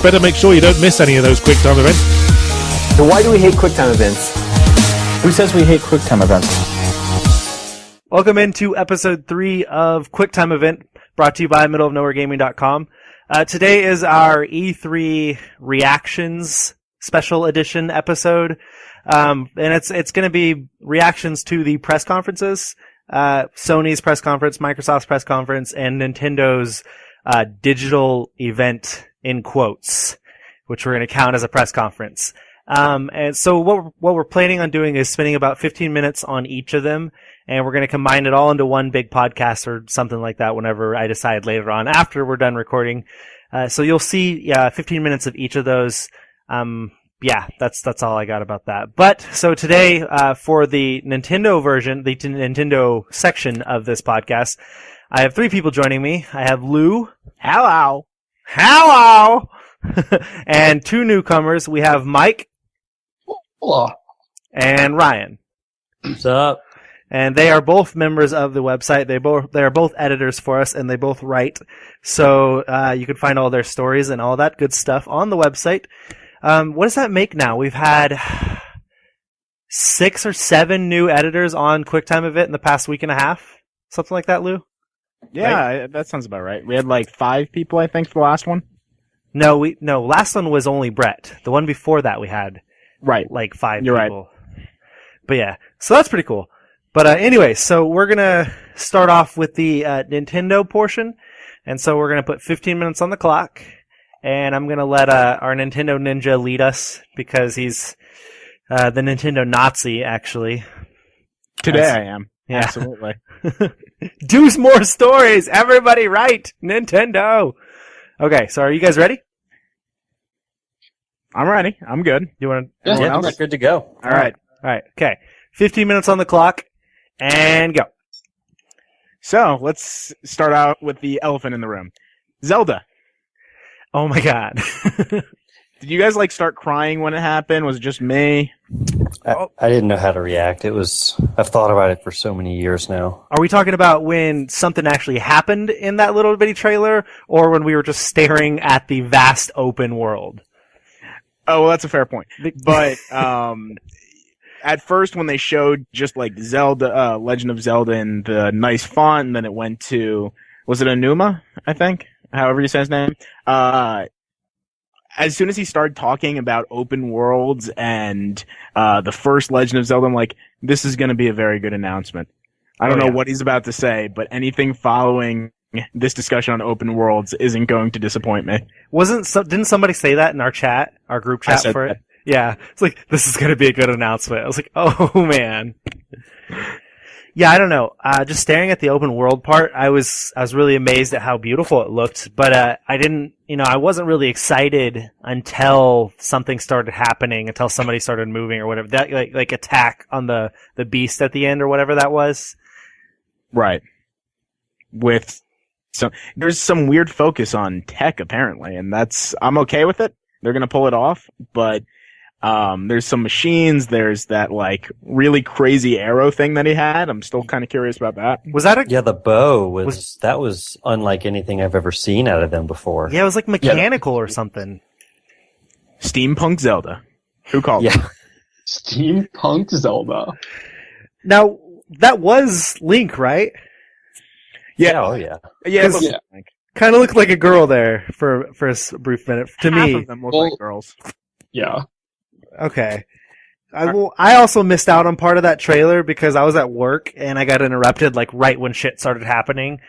you better make sure you don't miss any of those QuickTime events. So why do we hate QuickTime events? Who says we hate QuickTime events? Welcome into episode 3 of QuickTime Event, brought to you by middleofnowheregaming.com. Today is our E3 reactions special edition episode, and it's going to be reactions to the press conferences, Sony's press conference, Microsoft's press conference, and Nintendo's digital event in quotes, which we're going to count as a press conference. And so what we're planning on doing is spending about 15 minutes on each of them, and we're going to combine it all into one big podcast or something like that whenever I decide later on after we're done recording. So you'll see 15 minutes of each of those. That's all I got about that. But so today, for the Nintendo version, the Nintendo section of this podcast, I have 3 people joining me. I have Lou. Hello. And 2 newcomers. We have Mike. Hello. And Ryan. What's up? And they are both members of the website. They are both editors for us, and they both write. So you can find all their stories and all that good stuff on the website. What does that make now? We've had 6 or 7 new editors on QuickTime Event in the past week and a half, something like that, Lou. Yeah, right? that sounds about right. We had like 5 people, I think, for the last one. No, last one was only Brett. The one before that we had like 5 You're people. Right. But yeah, so that's pretty cool. But anyway, so we're going to start off with the Nintendo portion. And so we're going to put 15 minutes on the clock. And I'm going to let our Nintendo Ninja lead us because he's the Nintendo Nazi, actually. Today I am. Yeah. Absolutely. Do some more stories. Everybody write. Nintendo. Okay, so are you guys ready? I'm ready. I'm good. You want Yeah, to? I'm good to go. All right. Okay. 15 minutes on the clock. And go. So let's start out with the elephant in the room. Zelda. Oh my God. Did you guys start crying when it happened? Was it just me? I didn't know how to react. I've thought about it for so many years now. Are we talking about when something actually happened in that little bitty trailer, or when we were just staring at the vast open world? Oh, well, that's a fair point. But at first, when they showed just Zelda, Legend of Zelda in the nice font, and then it went to, was it Enuma, I think? However you say his name. As soon as he started talking about open worlds and the first Legend of Zelda, I'm like, this is going to be a very good announcement. I don't know what he's about to say, but anything following this discussion on open worlds isn't going to disappoint me. Didn't somebody say that in our chat, our group chat for it? Yeah. It's like, this is going to be a good announcement. I was like, oh man. Yeah, I don't know. Just staring at the open world part, I was really amazed at how beautiful it looked. But I wasn't really excited until something started happening, until somebody started moving or whatever. That like attack on the beast at the end or whatever that was. Right. There's some weird focus on tech apparently, and I'm okay with it. They're gonna pull it off, but. There's some machines. There's that really crazy arrow thing that he had. I'm still kind of curious about that. Was that the bow was unlike anything I've ever seen out of them before. Yeah, it was like mechanical or something. Steampunk Zelda. Who called it? Steampunk Zelda. Now that was Link, right? Yeah. Oh yeah. Yeah. Kind of looked like a girl there for a brief minute to me. Half of them look like girls. Yeah. Okay. I also missed out on part of that trailer because I was at work and I got interrupted right when shit started happening.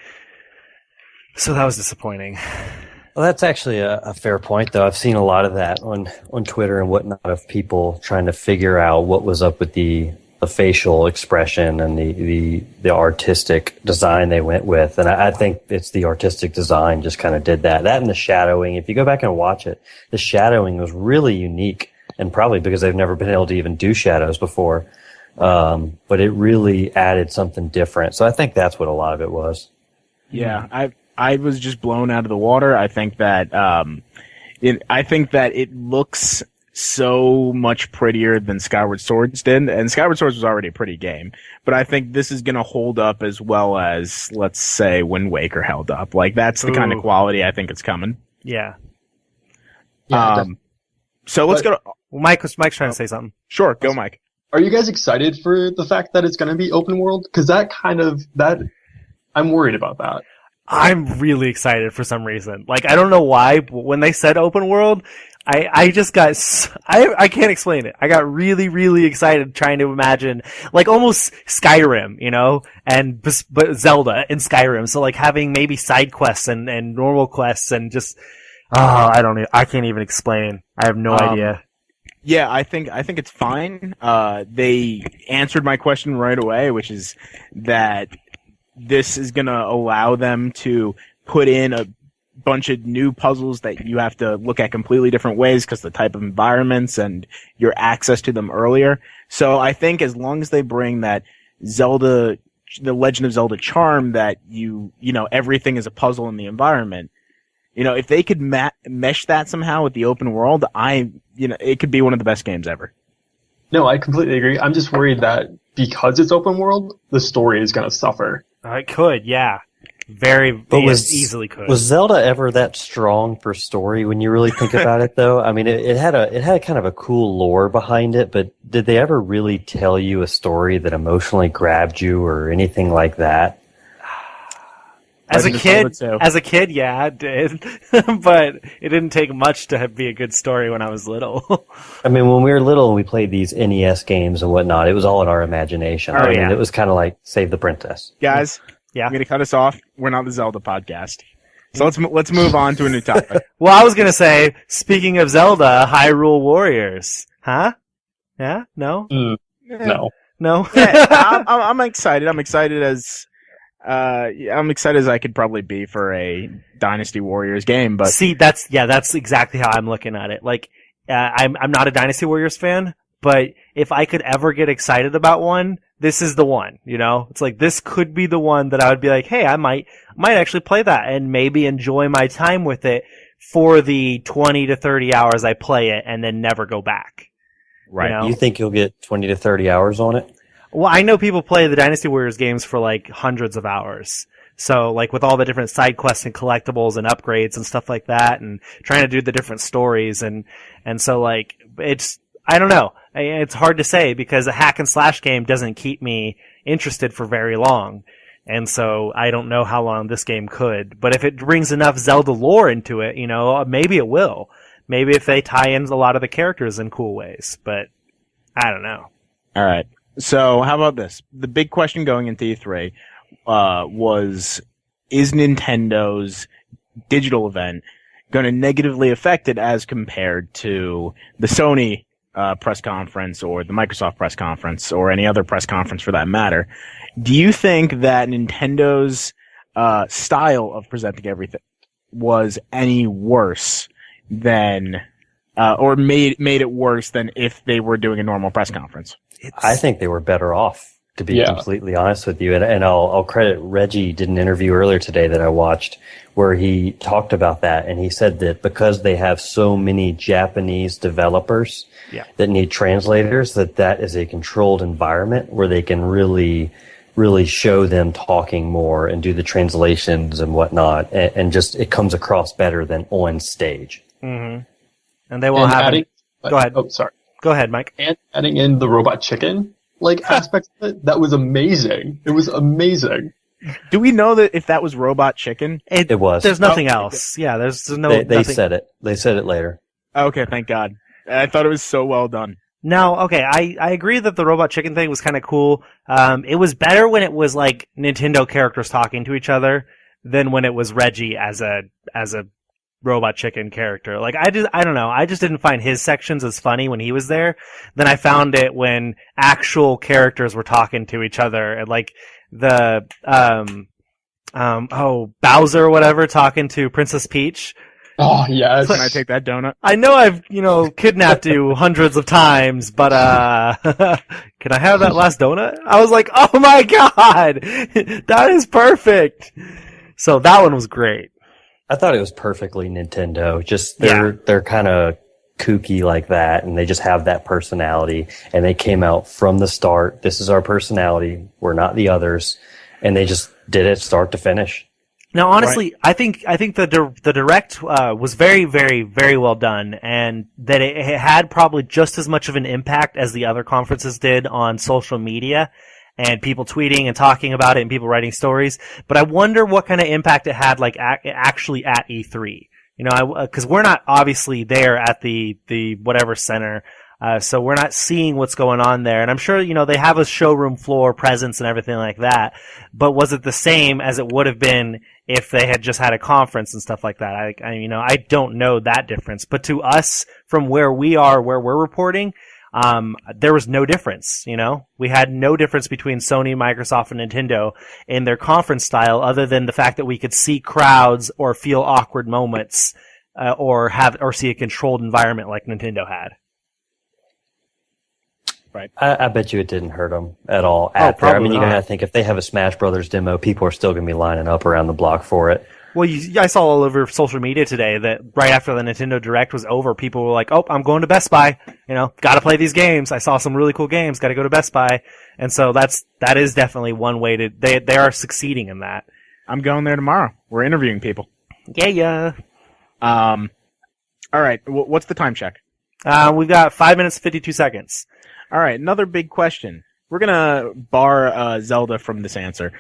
So that was disappointing. Well, that's actually a fair point, though. I've seen a lot of that on Twitter and whatnot of people trying to figure out what was up with the facial expression and the artistic design they went with. And I think it's the artistic design just kind of did that. That and the shadowing. If you go back and watch it, the shadowing was really unique. And probably because they've never been able to even do shadows before. But it really added something different. So I think that's what a lot of it was. Yeah, I was just blown out of the water. I think that it looks so much prettier than Skyward Swords did. And Skyward Swords was already a pretty game. But I think this is going to hold up as well as, let's say, Wind Waker held up. That's the kind of quality I think it's coming. Yeah. Yeah, So let's go to... Well, Mike's trying to say something. Sure, go Mike. Are you guys excited for the fact that it's going to be open world? Because I'm worried about that. I'm really excited for some reason. Like, I don't know why, but when they said open world, I just got, I can't explain it. I got really, really excited trying to imagine, like, almost Skyrim, you know, but Zelda in Skyrim. So, like, having maybe side quests and normal quests and just, I can't even explain. I have no idea. Yeah, I think it's fine. They answered my question right away, which is that this is going to allow them to put in a bunch of new puzzles that you have to look at completely different ways because the type of environments and your access to them earlier. So I think as long as they bring that the Legend of Zelda charm that you know, everything is a puzzle in the environment, you know, if they could mesh that somehow with the open world, it could be one of the best games ever. No, I completely agree. I'm just worried that because it's open world, the story is going to suffer. It could, yeah. Easily could. Was Zelda ever that strong for story when you really think about it, though? I mean, it had kind of a cool lore behind it, but did they ever really tell you a story that emotionally grabbed you or anything like that? As a kid, yeah, it did. But it didn't take much to be a good story when I was little. I mean, when we were little and we played these NES games and whatnot, it was all in our imagination. I mean, it was kind of like Save the Princess. Guys, yeah. I'm going to cut us off. We're not the Zelda podcast. So let's move on to a new topic. Well, I was going to say, speaking of Zelda, Hyrule Warriors. Huh? Yeah? No? No. No? Yeah, I'm excited. I'm excited as I could probably be for a Dynasty Warriors game, but see, that's exactly how I'm looking at it. Like, I'm not a Dynasty Warriors fan, but if I could ever get excited about one, this is the one, you know? It's like, this could be the one that I would be like, hey, I might actually play that and maybe enjoy my time with it for the 20 to 30 hours I play it and then never go back. right. You know? You think you'll get 20 to 30 hours on it? Well, I know people play the Dynasty Warriors games for like hundreds of hours. So, like, with all the different side quests and collectibles and upgrades and stuff like that, and trying to do the different stories, and so, like, I don't know. It's hard to say because a hack and slash game doesn't keep me interested for very long. And so I don't know how long this game could. But if it brings enough Zelda lore into it, you know, maybe it will. Maybe if they tie in a lot of the characters in cool ways. But I don't know. All right. So how about this? The big question going into E3 was, is Nintendo's digital event going to negatively affect it as compared to the Sony press conference or the Microsoft press conference or any other press conference for that matter? Do you think that Nintendo's style of presenting everything was any worse than or made it worse than if they were doing a normal press conference? I think they were better off, to be completely honest with you. And I'll credit Reggie did an interview earlier today that I watched where he talked about that, and he said that because they have so many Japanese developers that need translators, that is a controlled environment where they can really show them talking more and do the translations and whatnot, and just it comes across better than on stage. Mm-hmm. And they will have Go ahead. Oh, sorry. Go ahead, Mike. And adding in the robot chicken aspect of it, that was amazing. It was amazing. Do we know that if that was robot chicken? It was. There's nothing else. Yeah, there's no. They nothing. said it. They said it later. Okay, thank God. I thought it was so well done. No, okay, I agree that the robot chicken thing was kind of cool. It was better when it was like Nintendo characters talking to each other than when it was Reggie as a robot chicken character. Like, I don't know. I just didn't find his sections as funny when he was there. Then I found it when actual characters were talking to each other, and like the Bowser or whatever talking to Princess Peach. Oh, yes. Can I take that donut? I know I've, kidnapped you hundreds of times, but, can I have that last donut? I was like, oh my god! That is perfect! So that one was great. I thought it was perfectly Nintendo. Just they're kind of kooky like that, and they just have that personality, and they came out from the start. This is our personality. We're not the others. And they just did it start to finish. Now, honestly, I think the direct was very, very, very well done, and that it had probably just as much of an impact as the other conferences did on social media and people tweeting and talking about it and people writing stories. But I wonder what kind of impact it had, like actually at E3. You know, because we're not obviously there at the whatever center. So we're not seeing what's going on there. And I'm sure, you know, they have a showroom floor presence and everything like that. But was it the same as it would have been if they had just had a conference and stuff like that? I don't know that difference. But to us, from where we are, where we're reporting, there was no difference, you know? We had no difference between Sony, Microsoft, and Nintendo in their conference style other than the fact that we could see crowds or feel awkward moments, or see a controlled environment like Nintendo had. Right. I bet you it didn't hurt them at all. I mean, you gotta think if they have a Smash Brothers demo, people are still gonna be lining up around the block for it. Well, I saw all over social media today that right after the Nintendo Direct was over, people were like, "Oh, I'm going to Best Buy. You know, got to play these games. I saw some really cool games. Got to go to Best Buy." And so that is definitely one way to they are succeeding in that. I'm going there tomorrow. We're interviewing people. Yeah. All right. What's the time check? We've got 5 minutes 52 seconds. All right, another big question. We're going to bar Zelda from this answer,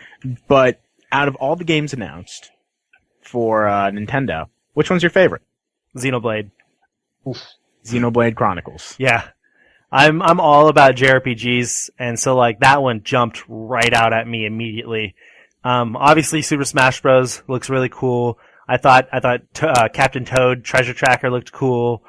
but out of all the games announced for Nintendo, which one's your favorite? Xenoblade. Oof. Xenoblade Chronicles. Yeah. I'm all about JRPGs, and so like that one jumped right out at me immediately. Obviously Super Smash Bros. Looks really cool. I thought Captain Toad Treasure Tracker looked cool.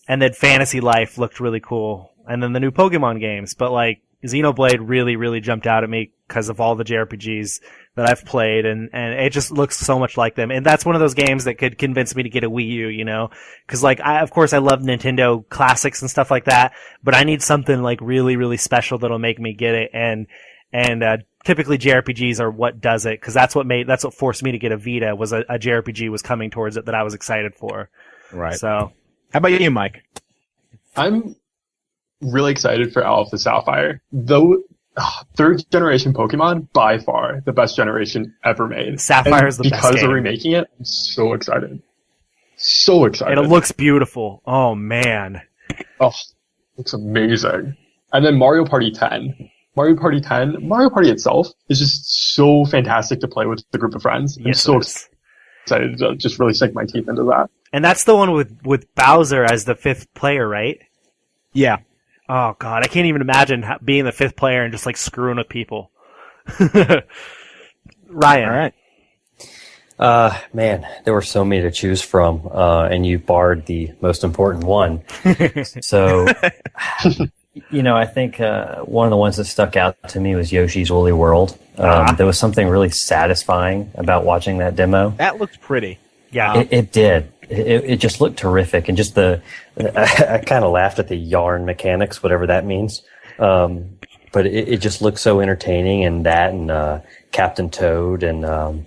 And then Fantasy Life looked really cool. And then the new Pokemon games. But like Xenoblade really, really jumped out at me because of all the JRPGs that I've played, and it just looks so much like them. And that's one of those games that could convince me to get a Wii U, you know? Because like of course I love Nintendo classics and stuff like that, but I need something like really, really special that'll make me get it. And typically JRPGs are what does it, because that's what forced me to get a Vita, was a JRPG was coming towards it that I was excited for. Right. So. How about you, Mike? I'm really excited for Owl of the Sapphire. Though, third generation Pokemon, by far the best generation ever made. Sapphire is the best because game. they're remaking it, I'm so excited. So excited. And it looks beautiful. Oh, man. Oh, looks amazing. And then Mario Party 10. Mario Party itself is just so fantastic to play with a group of friends. I'm so excited to just really sink my teeth into that. And that's the one with Bowser as the fifth player, right? Yeah. Oh, God. I can't even imagine being the fifth player and just, like, screwing with people. Ryan. All right. Man, there were so many to choose from, and you barred the most important one. So, you know, I think one of the ones that stuck out to me was Yoshi's Woolly World. There was something really satisfying about watching that demo. That looked pretty. Yeah. It did. It just looked terrific, and just I kind of laughed at the yarn mechanics, whatever that means. But it just looked so entertaining, and Captain Toad and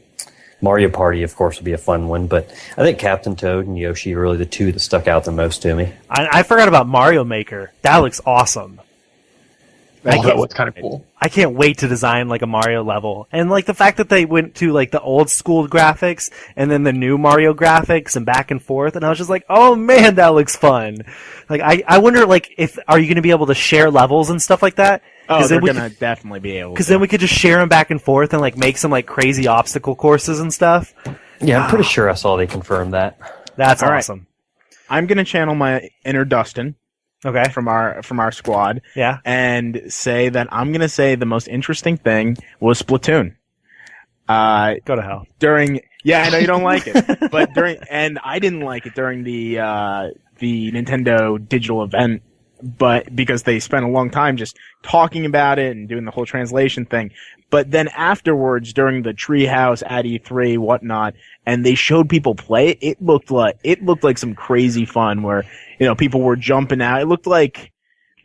Mario Party, of course, would be a fun one. But I think Captain Toad and Yoshi are really the two that stuck out the most to me. I forgot about Mario Maker. That looks awesome. That was kind of cool. I can't wait to design like a Mario level. And like the fact that they went to like the old school graphics and then the new Mario graphics and back and forth, and I was just like, oh man, that looks fun. Like I wonder like are you going to be able to share levels and stuff like that? Oh, they're going to definitely be able to. Because then we could just share them back and forth and like make some like crazy obstacle courses and stuff. Yeah, I'm pretty sure I saw they confirmed that. That's all awesome. Right. I'm going to channel my inner Dustin. Okay. From our squad. Yeah. And say that I'm going to say the most interesting thing was Splatoon. Go to hell. Yeah, I know you don't like it, but and I didn't like it during the Nintendo digital event, but because they spent a long time just talking about it and doing the whole translation thing. But then afterwards, during the Treehouse at E3, whatnot, and they showed people play it, it looked like some crazy fun where, you know, people were jumping out. It looked like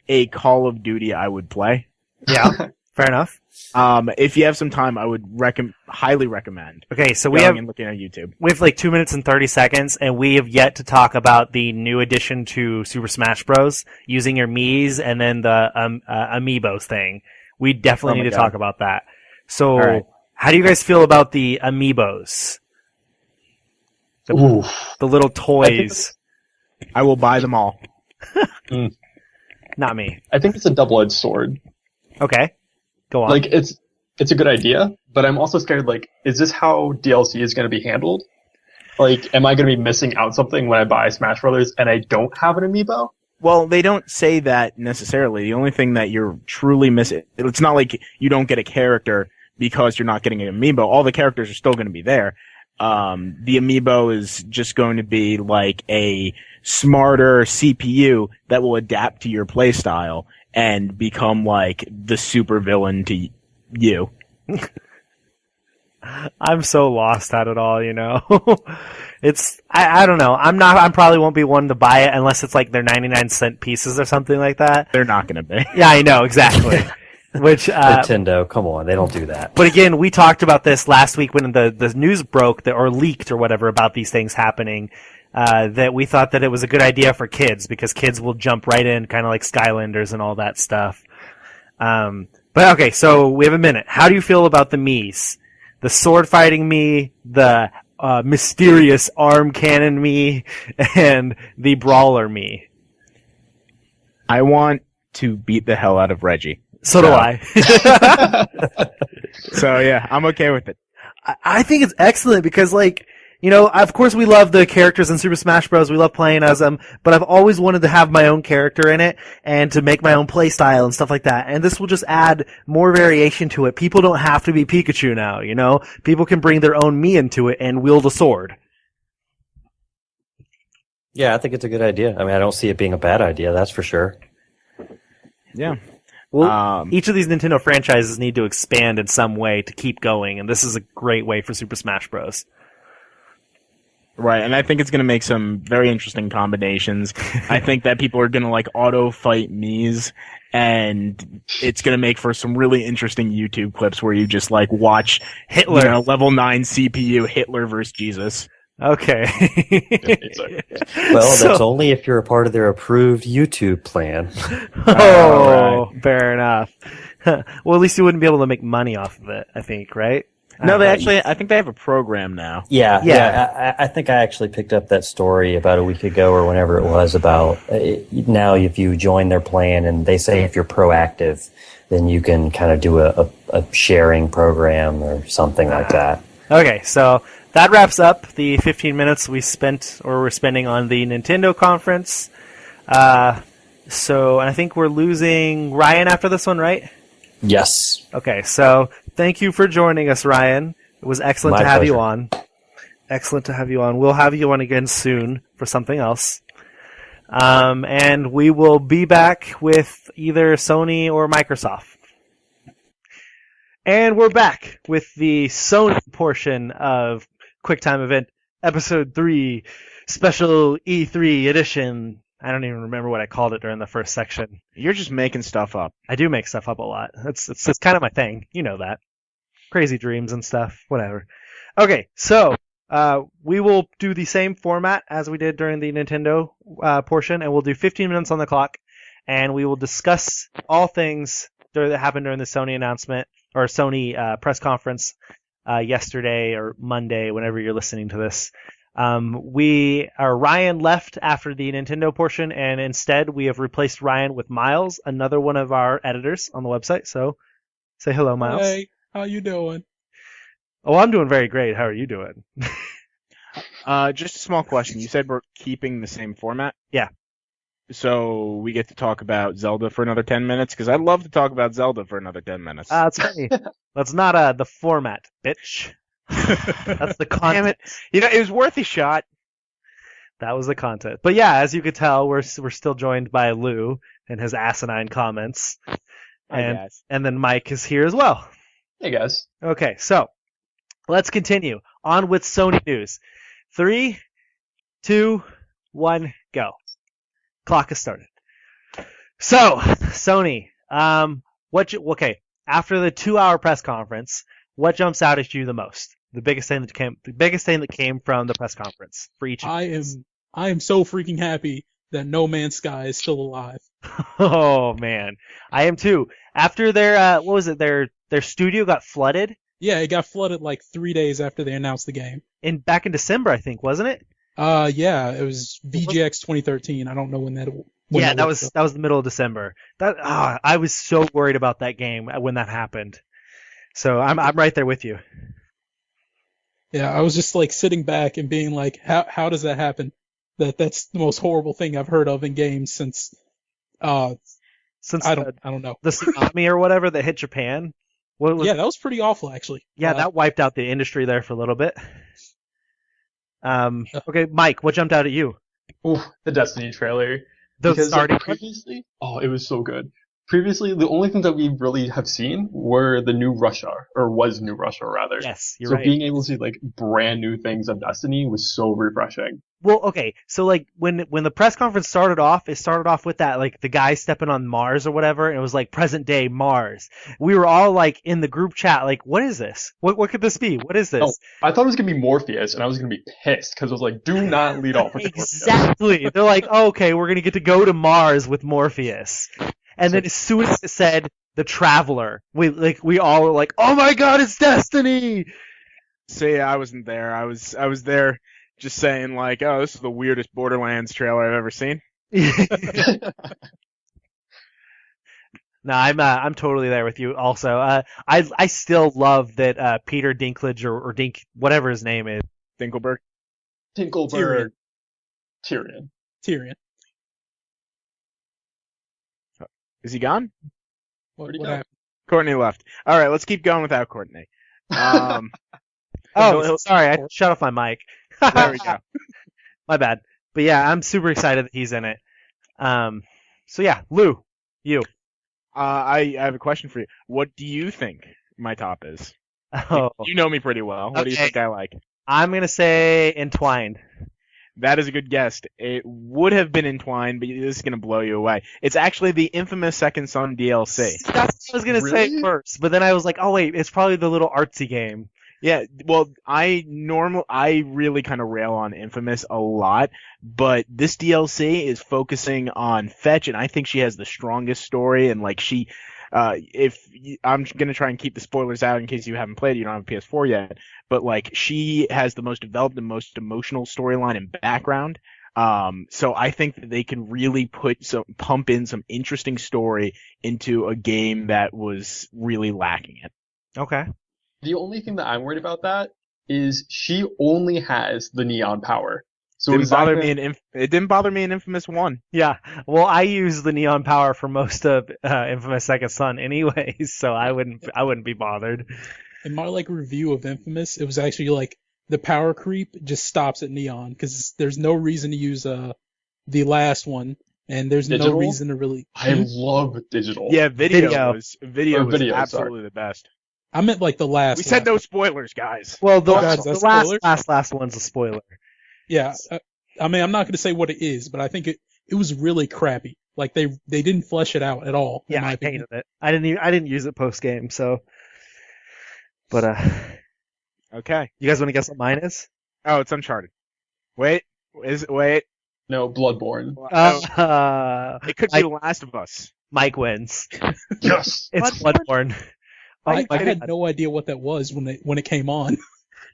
a Call of Duty I would play. Yeah, fair enough. If you have some time, I would highly recommend. Okay, so and looking at YouTube. We have like 2 minutes and 30 seconds, and we have yet to talk about the new addition to Super Smash Bros. Using your Miis and then the Amiibos thing. We definitely need to talk about that. So, right. How do you guys feel about the amiibos? Ooh. The little toys. I will buy them all. Not me. I think it's a double-edged sword. Okay. Go on. Like, it's a good idea, but I'm also scared, like, is this how DLC is going to be handled? Like, am I going to be missing out something when I buy Smash Brothers and I don't have an amiibo? Well, they don't say that necessarily. The only thing that you're truly missing, it's not like you don't get a character because you're not getting an amiibo. All the characters are still going to be there. The amiibo is just going to be like a smarter CPU that will adapt to your playstyle and become like the super villain to you. I'm so lost at it all, you know. I don't know. I probably won't be one to buy it unless it's like their 99-cent pieces or something like that. They're not going to be. Yeah, I know, exactly. Which Nintendo, come on, they don't do that. But again, we talked about this last week when the news broke or leaked or whatever about these things happening. That we thought that it was a good idea for kids because kids will jump right in, kind of like Skylanders and all that stuff. But okay, so we have a minute. How do you feel about the Miis? The sword fighting Mii, the mysterious arm cannon Mii, and the brawler Mii. I want to beat the hell out of Reggie. So do I. So yeah, I'm okay with it. I think it's excellent because, like, you know, of course we love the characters in Super Smash Bros. We love playing as them, but I've always wanted to have my own character in it and to make my own play style and stuff like that. And this will just add more variation to it. People don't have to be Pikachu now, you know? People can bring their own Mii into it and wield a sword. Yeah, I think it's a good idea. I mean, I don't see it being a bad idea, that's for sure. Yeah. Well, each of these Nintendo franchises need to expand in some way to keep going, and this is a great way for Super Smash Bros. Right, and I think it's going to make some very interesting combinations. I think that people are going to like auto fight Miis, and it's going to make for some really interesting YouTube clips where you just like watch Hitler, you know, level 9 CPU Hitler versus Jesus. Okay. Well, that's only if you're a part of their approved YouTube plan. Oh, right. Fair enough. Well, at least you wouldn't be able to make money off of it, I think, right? No, they actually, I think they have a program now. Yeah. I think I actually picked up that story about a week ago or whenever it was about now if you join their plan and they say if you're proactive, then you can kind of do a sharing program or something like that. Okay, so that wraps up the 15 minutes we're spending on the Nintendo conference. So I think we're losing Ryan after this one, right? Yes. Okay, so thank you for joining us, Ryan. It was excellent to have you on. Excellent to have you on. We'll have you on again soon for something else. And we will be back with either Sony or Microsoft. And we're back with the Sony portion of QuickTime Event, Episode 3, Special E3 Edition. I don't even remember what I called it during the first section. You're just making stuff up. I do make stuff up a lot. It's kind of my thing. You know that. Crazy dreams and stuff. Whatever. Okay, so we will do the same format as we did during the Nintendo portion, and we'll do 15 minutes on the clock, and we will discuss all things that happened during the Sony announcement, or Sony press conference yesterday or Monday, whenever you're listening to this. Ryan left after the Nintendo portion, and instead we have replaced Ryan with Miles, another one of our editors on the website. So say hello, Miles. Hey, how you doing? Oh, I'm doing very great. How are you doing? Just a small question. You said we're keeping the same format? Yeah. So we get to talk about Zelda for another 10 minutes? Because I'd love to talk about Zelda for another 10 minutes. That's funny. That's not the format, bitch. That's the content. Damn it. You know, it was worth a shot. That was the content. But yeah, as you could tell, we're still joined by Lou and his asinine comments. And then Mike is here as well. Hey, guys. Okay, so let's continue. On with Sony news. 3, 2, 1, go. Clock has started. So, Sony, after the 2-hour press conference, what jumps out at you the most? The biggest thing that came from the press conference for each of you. I am so freaking happy that No Man's Sky is still alive. Oh man, I am too. After their their studio got flooded Yeah, it got flooded like 3 days after they announced the game. Back in December, I think, wasn't it? Yeah, it was VGX 2013. I don't know when that. Yeah, that was the middle of December. I was so worried about that game when that happened. So I'm right there with you. Yeah, I was just like sitting back and being like, how does that happen? That's the most horrible thing I've heard of in games since I don't know. The tsunami or whatever that hit Japan. Yeah, that was pretty awful actually. Yeah, that wiped out the industry there for a little bit. Okay, Mike, what jumped out at you? Ooh, the Destiny trailer. The Because starting previously, it was so good. Previously, the only thing that we really have seen were the new Russia, or was new Russia rather. Yes, you're so right. being able to see like brand new things of Destiny was so refreshing. Well, okay, so like when the press conference started off, it started off with that like the guy stepping on Mars or whatever, and it was like present day Mars. We were all like in the group chat, like, what is this? What could this be? What is this? Oh, I thought it was gonna be Morpheus, and I was gonna be pissed because I was like, do not lead off with Exactly. They're like, oh, okay, we're gonna get to go to Mars with Morpheus, and then as soon as it said the Traveler, we all were like, oh my god, it's Destiny. So yeah, I wasn't there. I was there just saying like, oh, this is the weirdest Borderlands trailer I've ever seen. No, I'm totally there with you. Also, I still love that Peter Dinklage or Dink, whatever his name is, Dinkelberg. Tinkelberg. Tyrion. Is he gone? What go? happened? Courtney left. All right, let's keep going without Courtney. Oh, sorry, I shut off my mic. There we go. My bad. But yeah, I'm super excited that he's in it. So yeah, Lou, you. I have a question for you. What do you think my top is? Oh, You know me pretty well. What do you Okay. think I like? I'm gonna say Entwined. That is a good guess. It would have been Entwined, but this is going to blow you away. It's actually the infamous Second Son DLC. That's what I was gonna say Really? first, but then I was like, oh wait, it's probably the little artsy game. Yeah, well, I really kind of rail on Infamous a lot, but this DLC is focusing on Fetch, and I think she has the strongest story, and like I'm gonna try and keep the spoilers out in case you haven't played it, you don't have a PS4 yet, but like she has the most developed and most emotional storyline and background. So I think that they can really pump in some interesting story into a game that was really lacking it. Okay. The only thing that I'm worried about that is she only has the neon power. So It is that didn't bother me in Infamous 1. Yeah. Well, I use the neon power for most of Infamous Second Son anyways, so I wouldn't be bothered. In my like review of Infamous, it was actually like the power creep just stops at neon because there's no reason to use the last one, and there's Digital? no reason to really. I love digital. Yeah, video Video, was sorry. absolutely the best. I meant like the last. We said one. no spoilers, guys. Well, the, Oh, God, is that the spoiler? last one's a spoiler. Yeah, I mean, I'm not going to say what it is, but I think it was really crappy. Like they didn't flesh it out at all. in Yeah, my I opinion. hated it. I didn't use it post game, so. But Okay. you guys want to guess what mine is? Oh, it's Uncharted. Wait. No, Bloodborne. It could be The Last of Us. Mike wins. Yes! It's Bloodborne. I Oh, had no idea what that was when it came on.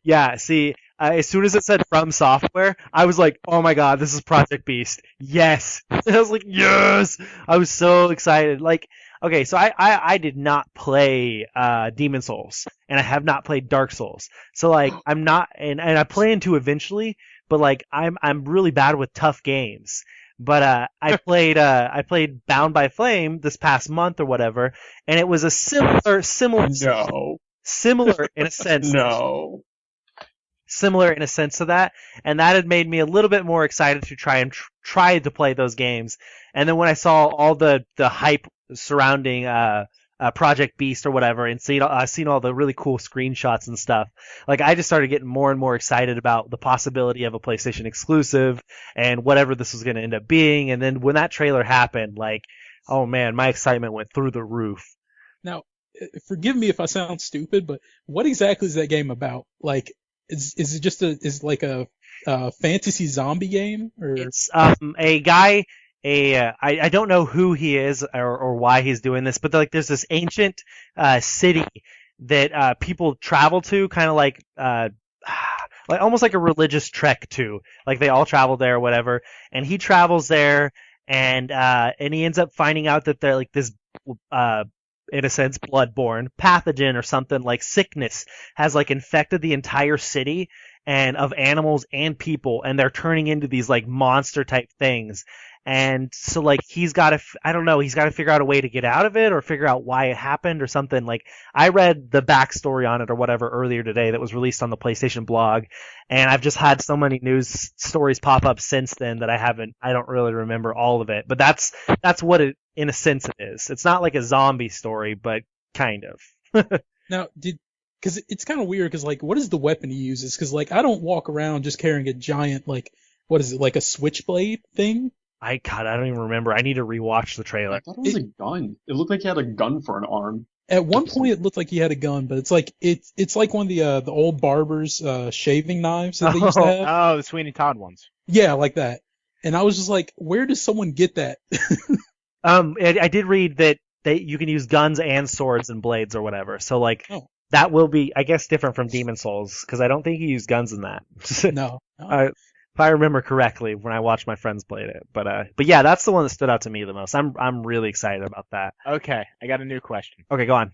Yeah, see, as soon as it said From Software, I was like, oh my god, this is Project Beast. Yes! I was like, yes! I was so excited. Like, okay, so I did not play Demon Souls, and I have not played Dark Souls. So like, I'm not, and I plan to eventually, but like, I'm really bad with tough games. But I played Bound by Flame this past month or whatever, and it was a similar No. similar in a sense. No. Similar in a sense to that, and that had made me a little bit more excited to try to play those games. And then when I saw all the hype surrounding Project Beast or whatever, and seen all the really cool screenshots and stuff, like I just started getting more and more excited about the possibility of a PlayStation exclusive and whatever this was going to end up being. And then when that trailer happened, like, oh man, my excitement went through the roof. Now, forgive me if I sound stupid, but what exactly is that game about? Like, is it just a fantasy zombie game, or It's a guy. I don't know who he is or why he's doing this, but like there's this ancient city that people travel to, kind of like like almost like a religious trek to. Like they all travel there or whatever, and he travels there, and he ends up finding out that they're like this in a sense bloodborne pathogen or something, like sickness has like infected the entire city and of animals and people, and they're turning into these like monster type things. And so like he's got to, I don't know, he's got to figure out a way to get out of it or figure out why it happened or something. Like I read the backstory on it or whatever earlier today that was released on the PlayStation blog, and I've just had so many news stories pop up since then that I don't really remember all of it. But that's what it, in a sense, it is. It's not like a zombie story, but kind of. Now, because it's kind of weird, because like, what is the weapon he uses? Because like, I don't walk around just carrying a giant, like, what is it, like a switchblade thing? I don't even remember. I need to rewatch the trailer. I thought it was a gun. It looked like he had a gun for an arm. At one point, it looked like he had a gun, but it's like one of the old barbers shaving knives that they used to have. Oh, the Sweeney Todd ones. Yeah, like that. And I was just like, where does someone get that? I did read that you can use guns and swords and blades or whatever. So like that will be, I guess, different from Demon Souls, because I don't think you use guns in that. No. If I remember correctly when I watched my friends played it. But yeah, that's the one that stood out to me the most. I'm really excited about that. Okay, I got a new question. Okay, go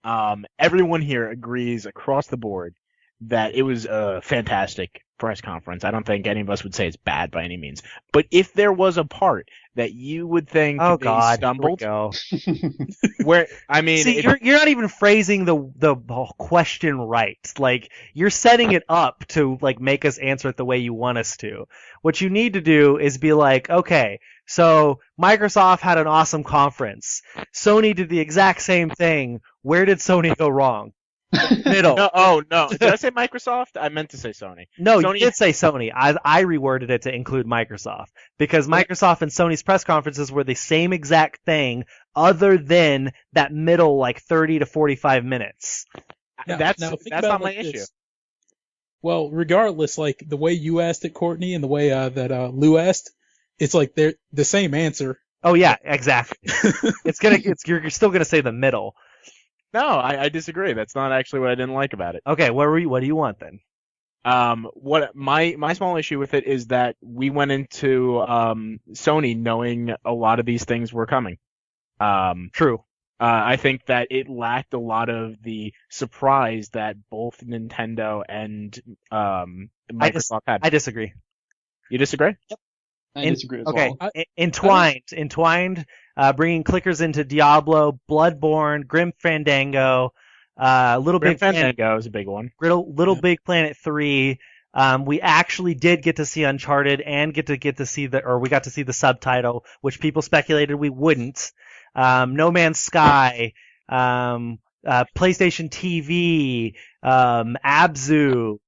on. Everyone here agrees across the board that it was a fantastic press conference. I don't think any of us would say it's bad by any means. But if there was a part that you would think they stumbled, where I mean, see, you're not even phrasing the question right. Like you're setting it up to like make us answer it the way you want us to. What you need to do is be like, okay, so Microsoft had an awesome conference. Sony did the exact same thing. Where did Sony go wrong? Middle. No. Did I say Microsoft? I meant to say Sony. No, Sony... you did say Sony. I reworded it to include Microsoft, because Microsoft and Sony's press conferences were the same exact thing, other than that middle like 30 to 45 minutes. That's not my issue. Well, regardless, like the way you asked it, Courtney, and the way that Lou asked, it's like they're the same answer. Oh yeah, exactly. You're still gonna say the middle. No, I disagree. That's not actually what I didn't like about it. Okay, what do you want then? What my small issue with it is that we went into Sony knowing a lot of these things were coming. True. I think that it lacked a lot of the surprise that both Nintendo and Microsoft had. I disagree. You disagree? Yep. I disagree as well. Okay. Entwined, bringing clickers into Diablo, Bloodborne, Grim Fandango, Little Grim Big Planet. Fandango is a big one. Little Big Planet 3. We actually did get to see Uncharted and we got to see the subtitle, which people speculated we wouldn't. No Man's Sky, PlayStation TV, Abzu.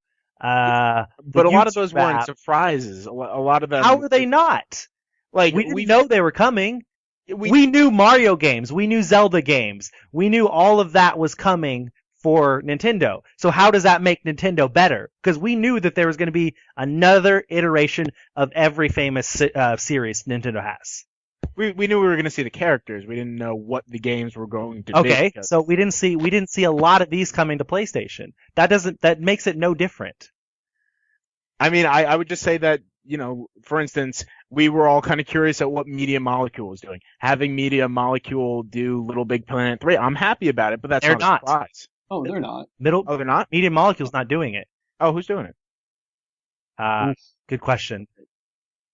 But a lot of those weren't surprises. A lot of them. How were they not? Like we didn't know they were coming. We knew Mario games. We knew Zelda games. We knew all of that was coming for Nintendo. So how does that make Nintendo better? Because we knew that there was going to be another iteration of every famous series Nintendo has. We knew we were going to see the characters. We didn't know what the games were going to be. Okay, so we didn't see a lot of these coming to PlayStation. That makes it no different. I mean, I would just say that, for instance, we were all kind of curious at what Media Molecule was doing. Having Media Molecule do Little Big Planet 3, I'm happy about it, but that's not a surprise. Oh, they're not. They're not? Media Molecule's not doing it. Oh, who's doing it? Good question.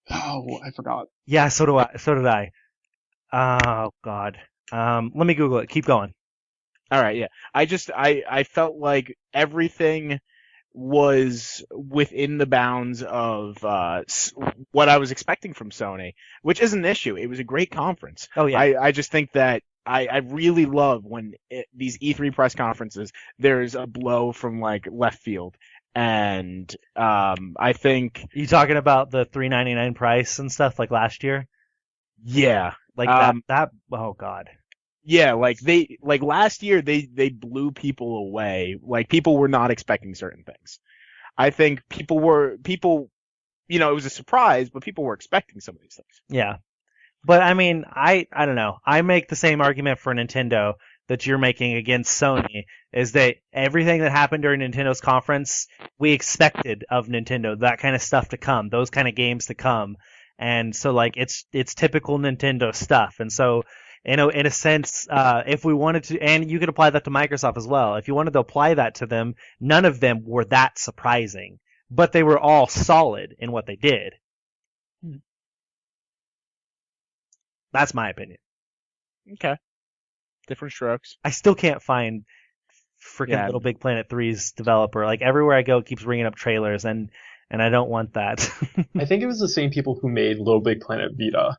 Oh, I forgot. Yeah, so did I. Oh, God. Let me Google it. Keep going. All right, yeah. I felt like everything was within the bounds of what I was expecting from Sony, which is an issue. It was a great conference. Oh, yeah. I just think that I really love when these E3 press conferences, there's a blow from like left field. And I think you talking about the $3.99 price and stuff like last year. Yeah, like that. Oh God. Yeah, like last year they blew people away. Like people were not expecting certain things. I think people, it was a surprise, but people were expecting some of these things. Yeah. But I mean, I don't know. I make the same argument for Nintendo that you're making against Sony is that everything that happened during Nintendo's conference, we expected of Nintendo, that kind of stuff to come, those kind of games to come. And so, like, it's typical Nintendo stuff. And so, in a sense, if we wanted to, and you could apply that to Microsoft as well, if you wanted to apply that to them, none of them were that surprising. But they were all solid in what they did. That's my opinion. Okay. Different strokes. I still can't find freaking Little Big Planet 3's developer. Like, everywhere I go, it keeps bringing up trailers, and I don't want that. I think it was the same people who made Little Big Planet Vita.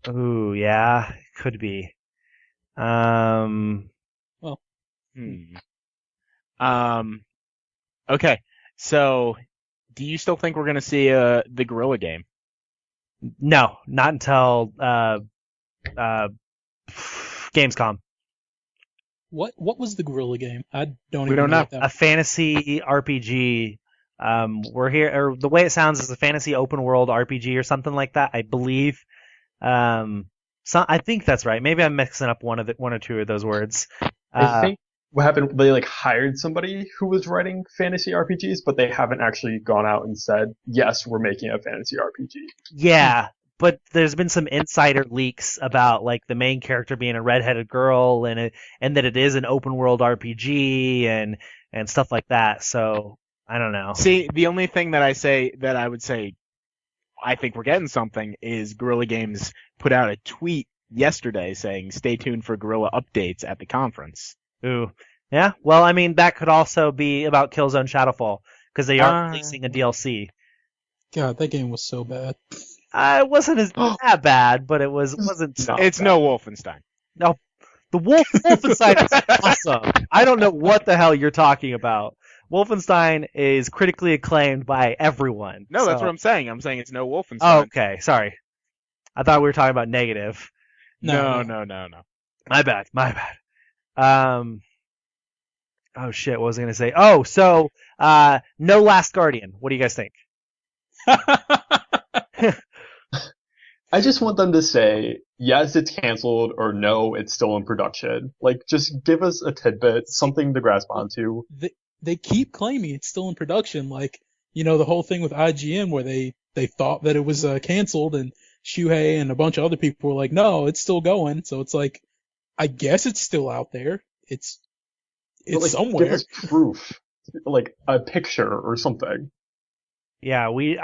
Ooh, yeah, could be. Okay, so do you still think we're going to see the Gorilla game? No, not until Gamescom. What was the Gorilla game? I don't We even don't know. what that A fantasy RPG. We're here, or the way it sounds is a fantasy open world RPG or something like that, I believe. So I think that's right. Maybe I'm mixing up one or two of those words. I think what happened, they hired somebody who was writing fantasy RPGs, but they haven't actually gone out and said, yes, we're making a fantasy RPG. Yeah, but there's been some insider leaks about the main character being a redheaded girl and that it is an open world RPG and stuff like that. So I don't know. See, the only thing that I would say I think we're getting something is Guerrilla Games put out a tweet yesterday saying stay tuned for Guerrilla updates at the conference. Ooh. Yeah, well, I mean, that could also be about Killzone Shadowfall, because they are releasing a DLC. God, that game was so bad. It wasn't that bad, but it wasn't. It's no Wolfenstein. No, the Wolfenstein is awesome. I don't know what the hell you're talking about. Wolfenstein is critically acclaimed by everyone. No, that's what I'm saying. I'm saying it's no Wolfenstein. Oh, okay, sorry. I thought we were talking about negative. No. My bad. Oh shit, what was I gonna say? Oh, so no Last Guardian. What do you guys think? I just want them to say, yes, it's canceled, or no, it's still in production. Just give us a tidbit, something to grasp onto. They keep claiming it's still in production. The whole thing with IGN where they thought that it was canceled, and Shuhei and a bunch of other people were like, no, it's still going. So it's I guess it's still out there. It's somewhere. Give us proof, a picture or something. Yeah, we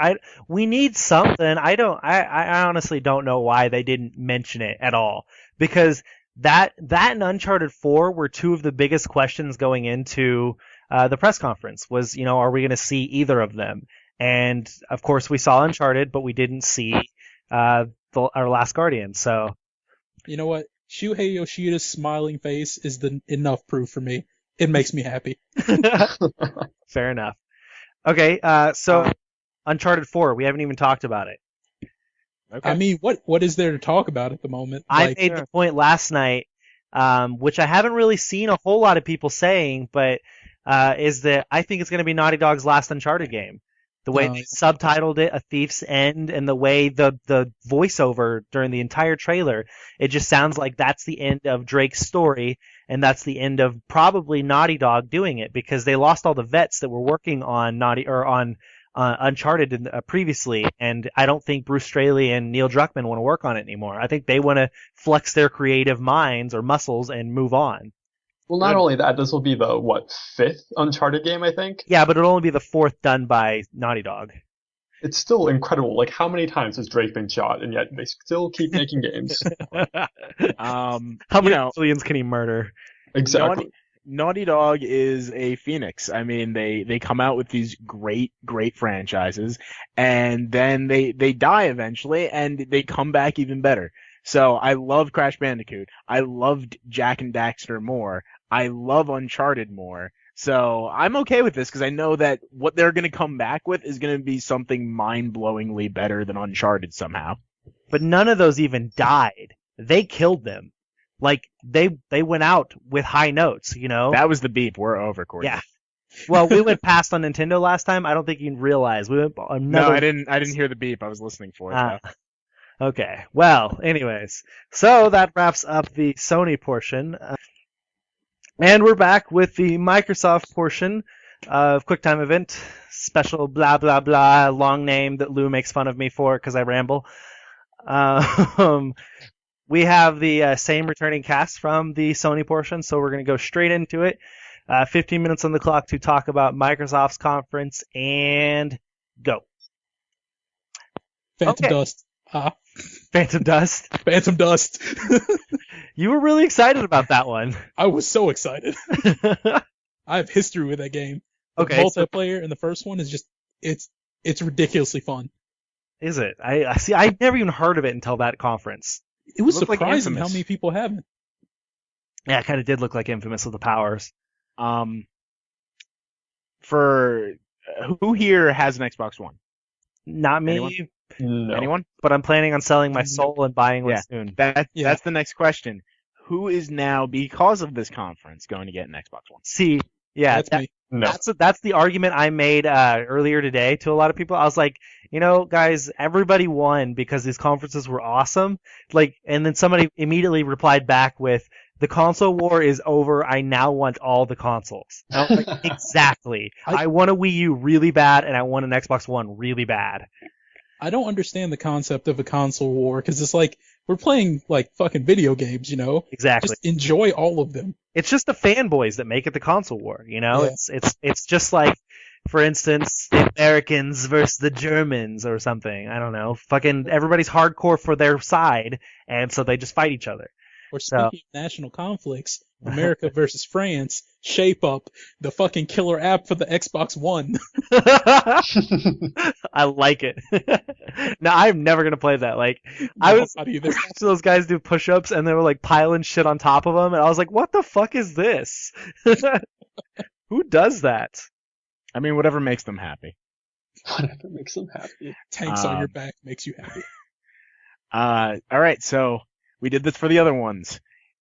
need something. I honestly don't know why they didn't mention it at all, because that and Uncharted 4 were two of the biggest questions going into the press conference. Was, are we going to see either of them? And of course we saw Uncharted, but we didn't see our Last Guardian. So you know what? Shuhei Yoshida's smiling face is enough proof for me. It makes me happy. Fair enough. Okay, so Uncharted 4, we haven't even talked about it. Okay. I mean, what is there to talk about at the moment? I made the point last night, which I haven't really seen a whole lot of people saying, but is that I think it's going to be Naughty Dog's last Uncharted game. The way they subtitled it, A Thief's End, and the way the voiceover during the entire trailer, it just sounds like that's the end of Drake's story, and that's the end of probably Naughty Dog doing it, because they lost all the vets that were working on Uncharted previously, and I don't think Bruce Straley and Neil Druckmann want to work on it anymore. I think they want to flex their creative minds or muscles and move on. Well, not only that, this will be the, 5th Uncharted game, I think? Yeah, but it'll only be the 4th done by Naughty Dog. It's still incredible. How many times has Drake been shot, and yet they still keep making games? How many millions can he murder? Exactly. Naughty Dog is a phoenix. I mean, they come out with these great franchises, and then they die eventually, and they come back even better. So I love Crash Bandicoot. I loved Jak and Daxter more. I love Uncharted more. So I'm okay with this, because I know that what they're going to come back with is going to be something mind-blowingly better than Uncharted somehow. But none of those even died. They killed them. They went out with high notes, That was the beep. We're over, Corey. Yeah. Well, we went past on Nintendo last time. I don't think you realize. We went another... No, I didn't hear the beep. I was listening for it. Okay. Well, anyways, so that wraps up the Sony portion. And we're back with the Microsoft portion of QuickTime Event. Special blah, blah, blah, long name that Lou makes fun of me for because I ramble. We have the same returning cast from the Sony portion, so we're going to go straight into it. 15 minutes on the clock to talk about Microsoft's conference, and go. Phantom Okay. Dust. Phantom Dust. Phantom Dust. You were really excited about that one. I was so excited. I have history with that game. The Okay. multiplayer in the first one is just it's ridiculously fun. Is it? I see. I never even heard of it until that conference. It was Looked like surprising how Infamous. many people haven't. Yeah, it kind of did look like Infamous with the powers. For who here has an Xbox One? Not me, Anyone? No. Anyone? but I'm planning on selling my soul and buying one Yeah. soon. That's Yeah. the next question. Who is now, because of this conference, going to get an Xbox One? See, yeah, That's me. No. that's the argument I made earlier today to a lot of people. I was like, guys, everybody won because these conferences were awesome. Like, and then somebody immediately replied back with, "The console war is over. I now want all the consoles." And I was like, exactly. I want a Wii U really bad, and I want an Xbox One really bad. I don't understand the concept of a console war because it's like we're playing like fucking video games, Exactly. Just enjoy all of them. It's just the fanboys that make it the console war, Yeah. It's just like, for instance, the Americans versus the Germans or something. I don't know. Fucking everybody's hardcore for their side, and so they just fight each other. Or speaking of national conflicts, America versus France, shape up the fucking killer app for the Xbox One. I like it. No, I'm never gonna play that. Like, I No, was not either. watching those guys do push-ups, and they were like piling shit on top of them, and I was like, "What the fuck is this? Who does that?" I mean, whatever makes them happy. Whatever makes them happy. Tanks on your back makes you happy. All right, so we did this for the other ones.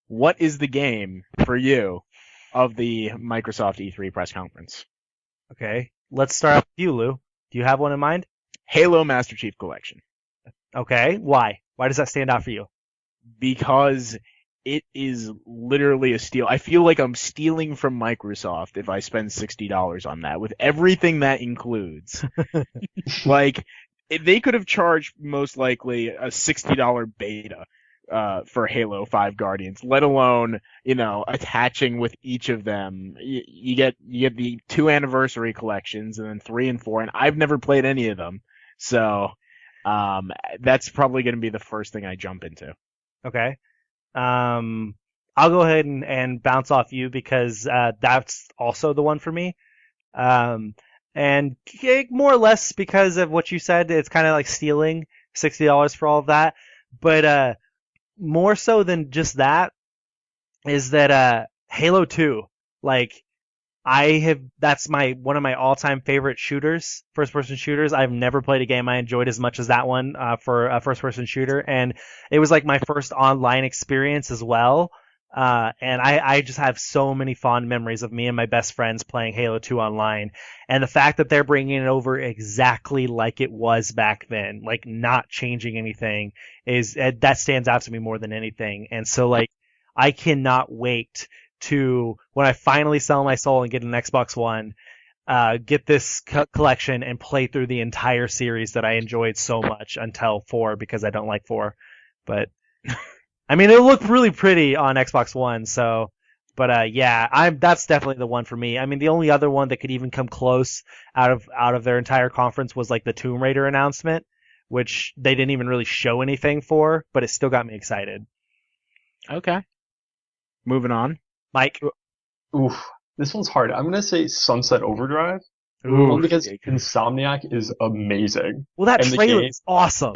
What is the game for you of the Microsoft E3 press conference? Okay, let's start off with you, Lou. Do you have one in mind? Halo Master Chief Collection. Okay, why? Why does that stand out for you? Because it is literally a steal. I feel like I'm stealing from Microsoft if I spend $60 on that, with everything that includes. Like, they could have charged most likely a $60 beta for Halo 5 Guardians, let alone, attaching with each of them. You get the 2 anniversary collections and then 3 and 4, and I've never played any of them. So, that's probably going to be the first thing I jump into. Okay. I'll go ahead and bounce off you because that's also the one for me. And more or less because of what you said, it's kind of like stealing $60 for all of that. But more so than just that is that Halo 2, like, that's one of my all-time favorite shooters, first-person shooters. I've never played a game I enjoyed as much as that one for a first-person shooter, and it was like my first online experience as well. And I just have so many fond memories of me and my best friends playing Halo 2 online, and the fact that they're bringing it over exactly like it was back then, like not changing anything, that stands out to me more than anything. And so, like, I cannot wait to, when I finally sell my soul and get an Xbox One, get this collection and play through the entire series that I enjoyed so much until 4, because I don't like 4. But I mean, it looked really pretty on Xbox One, so. But yeah, that's definitely the one for me. I mean, the only other one that could even come close out of their entire conference was like the Tomb Raider announcement, which they didn't even really show anything for, but it still got me excited. Okay. Moving on. Mike? Oof. This one's hard. I'm gonna say Sunset Overdrive. Ooh. Only because Insomniac is amazing. Well, that And the trailer game- is awesome.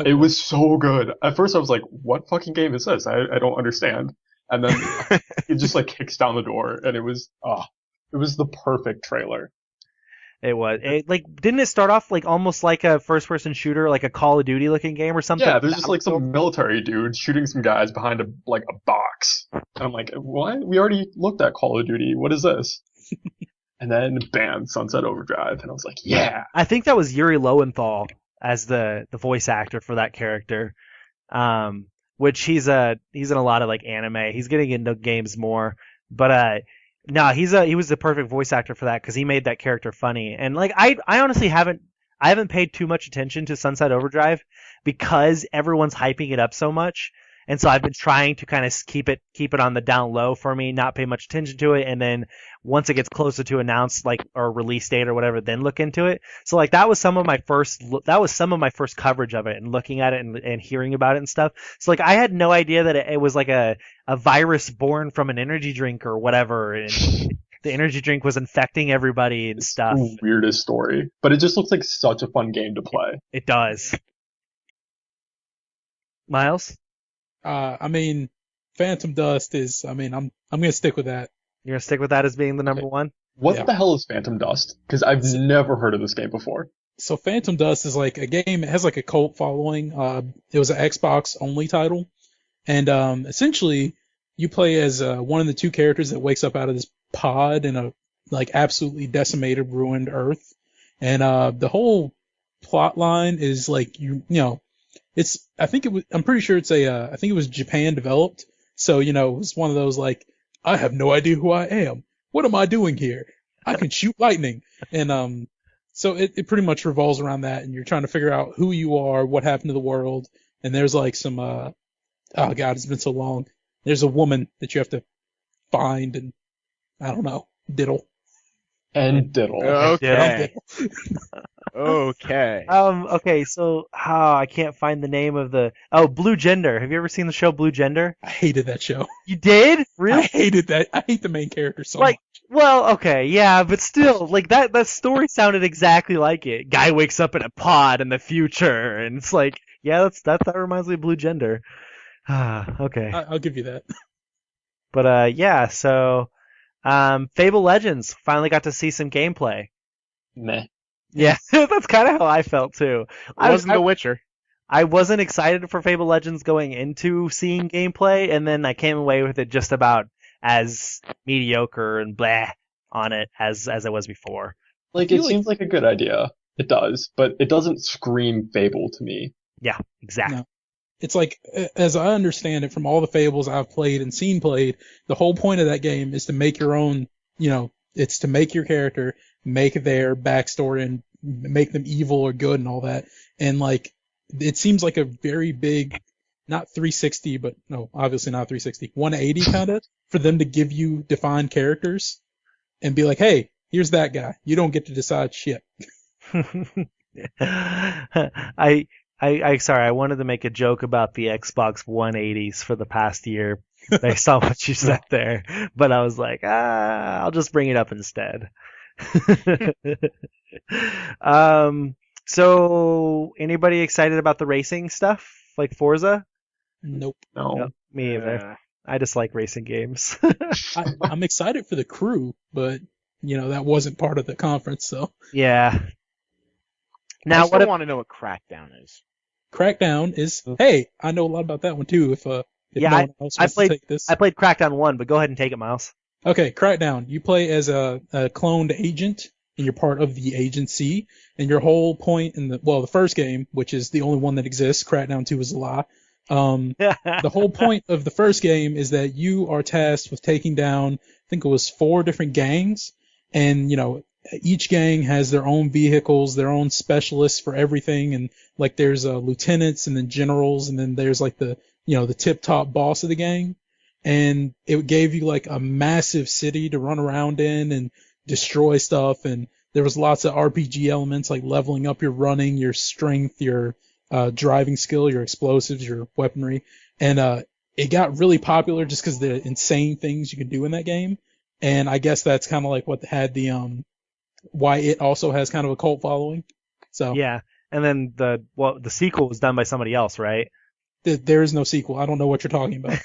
It was so good. At first I was like, what fucking game is this? I don't understand. And then it just like kicks down the door, and it was the perfect trailer. It was. Didn't it start off like almost like a first-person shooter, like a Call of Duty looking game or something? Yeah, there's just like some military dude shooting some guys behind a box. And I'm like, what? We already looked at Call of Duty. What is this? And then bam, Sunset Overdrive. And I was like, yeah. I think that was Yuri Lowenthal as the voice actor for that character. Which he's in a lot of like anime. He's getting into games more, but no, he was the perfect voice actor for that because he made that character funny. And like I honestly haven't paid too much attention to Sunset Overdrive because everyone's hyping it up so much. And so I've been trying to kind of keep it on the down low for me, not pay much attention to it, and then once it gets closer to announced like or release date or whatever, then look into it. So like that was some of my first coverage of it and looking at it and hearing about it and stuff. So like I had no idea that it was like a virus born from an energy drink or whatever, and the energy drink was infecting everybody and stuff. The weirdest story, but it just looks like such a fun game to play. It does. Miles? I mean, Phantom Dust is. I mean, I'm gonna stick with that. You're gonna stick with that as being the number one? What the hell is Phantom Dust? Because I've never heard of this game before. So Phantom Dust is like a game. It has like a cult following. It was an Xbox only title, and essentially you play as one of the two characters that wakes up out of this pod in a like absolutely decimated, ruined Earth, and the whole plot line is like you know. I'm pretty sure it's I think it was Japan developed. So, you know, it's one of those like, I have no idea who I am. What am I doing here? I can shoot lightning. And, so it pretty much revolves around that. And you're trying to figure out who you are, what happened to the world. And there's like some, oh God, it's been so long. There's a woman that you have to find and I don't know, diddle. And diddle. Okay. Okay. Okay, so I can't find the name of Blue Gender. Have you ever seen the show Blue Gender? I hated that show. You did? Really? I hated that. I hate the main character so like, much. Well, okay, yeah, but still, like that story sounded exactly like it. Guy wakes up in a pod in the future, and it's like, yeah, that reminds me of Blue Gender. Okay. I'll give you that. But yeah, so Fable Legends finally got to see some gameplay. Meh. Yeah, that's kind of how I felt too. It wasn't The Witcher. I wasn't excited for Fable Legends going into seeing gameplay, and then I came away with it just about as mediocre and blah on it as it was before. Like, it seems like a good idea. It does, but it doesn't scream Fable to me. Yeah, exactly. No. It's like, as I understand it from all the Fables I've played and seen played, the whole point of that game is to make your own, you know, it's to make your character, make their backstory and make them evil or good and all that. And like, it seems like a very big, not 360, but no, obviously not 360, 180 kind of, for them to give you defined characters and be like, hey, here's that guy. You don't get to decide shit. Sorry, I wanted to make a joke about the Xbox 180s for the past year based on what you said there, but I was like, I'll just bring it up instead. So anybody excited about the racing stuff, like Forza? Nope. No. Me either. I just like racing games. I'm excited for the crew, but you know that wasn't part of the conference, so. Yeah. Now, I want to know what Crackdown is. Crackdown is. Hey, I know a lot about that one too. If no one else wants to take this. I played Crackdown 1, but go ahead and take it, Miles. Okay, Crackdown. You play as a cloned agent, and you're part of the agency. And your whole point in the first game, which is the only one that exists, Crackdown 2 is a lie. The whole point of the first game is that you are tasked with taking down, I think it was 4 different gangs, and you know each gang has their own vehicles, their own specialists for everything, and like there's lieutenants and then generals, and then there's like the tip top boss of the gang. And it gave you like a massive city to run around in and destroy stuff. And there was lots of RPG elements like leveling up your running, your strength, your driving skill, your explosives, your weaponry. And it got really popular just because the insane things you could do in that game. And I guess that's kind of like what had the why it also has kind of a cult following. So yeah, and then the sequel was done by somebody else, right? There is no sequel. I don't know what you're talking about.